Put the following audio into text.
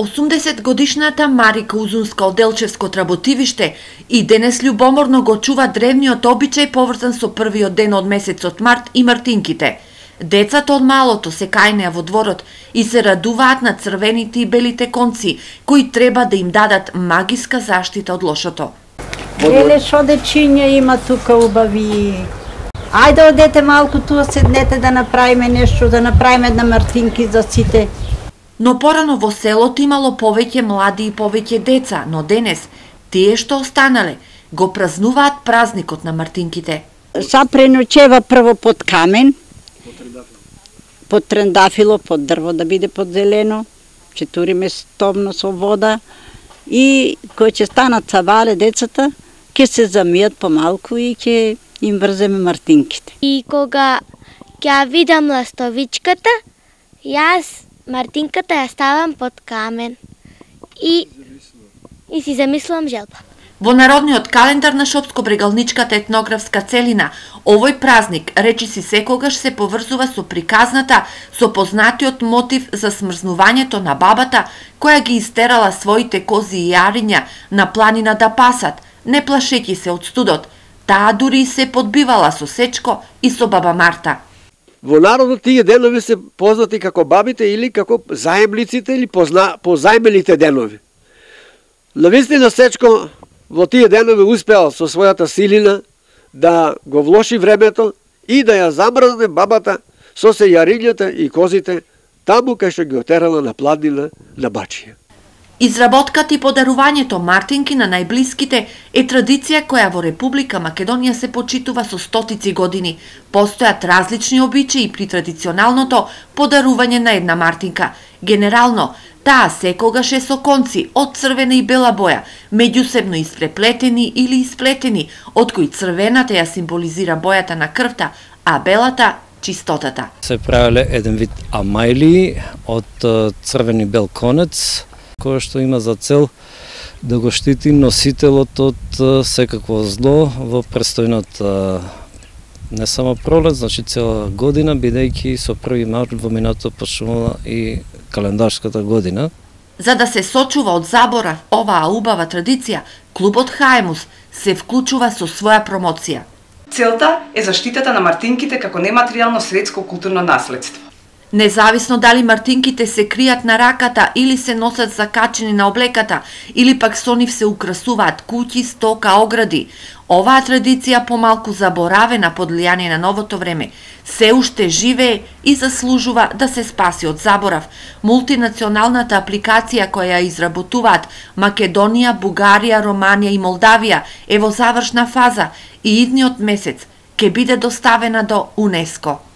80-годишната Марика Узунска од Делчевско Тработивиште и денес љубоморно го чува древниот обичај поврзан со првиот ден од месецот март и мартинките. Децата од малото се кајнеа во дворот и се радуваат на црвените и белите конци, кои треба да им дадат магиска заштита од лошото. Еле шо дечиња има тука убави. Ајде одете малку туа, седнете да направиме нешто, да направиме една мартинки за сите. Но порано во селото имало повеќе млади и повеќе деца, но денес тие што останале го празнуваат празникот на мартинките. Са преночева прво под камен, под трендафило, под дрво да биде под зелено, ќе туриме стомно со вода и кои ќе станат цавале децата, ќе се замијат помалку и ќе им врземе мартинките. И кога ќе видам ластовичката, јас мартинката ја ставам под камен и си замислувам желба. Во народниот календар на Шопско-брегалничката етнографска целина, овој празник речиси секогаш се поврзува со приказната, со познатиот мотив за смрзнувањето на бабата, која ги истерала своите кози и јариња на планина да пасат, не плашејќи се од студот. Таа дури се подбивала со Сечко и со баба Марта. Во народот тие денови се познати како бабите или како заемлиците или позајмелите денови. Навистина Сечко во тие денови успеал со својата силина да го влоши времето и да ја замрзне бабата со се јарињата и козите таму кај што ги отерала на пладнина на Бачија. Изработката и подарувањето мартинки на најблиските е традиција која во Република Македонија се почитува со стотици години. Постојат различни обичаи при традиционалното подарување на една мартинка. Генерално, таа секогаш е со конци од црвена и бела боја, меѓусебно испреплетени или исплетени, од кои црвената ја символизира бојата на крвта, а белата чистотата. Се правеле еден вид амајли од црвен и бел конец, кој што има за цел да го штити носителот од секакво зло во престојната не само пролет, значи цела година, бидејќи со 1 март во минато почнува и календарската година. За да се сочува од заборав оваа убава традиција, клубот Хаемус се вклучува со своја промоција. Целта е заштитата на мартинките како нематеријално светско културно наследство. Независно дали мартинките се кријат на раката или се носат закачени на облеката, или пак со нив се украсуваат куќи, стока, огради, оваа традиција помалку заборавена под влијание на новото време, се уште живее и заслужува да се спаси од заборав. Мултинационалната апликација која ја изработуваат Македонија, Бугарија, Романија и Молдавија е во завршна фаза и идниот месец ќе биде доставена до УНЕСКО.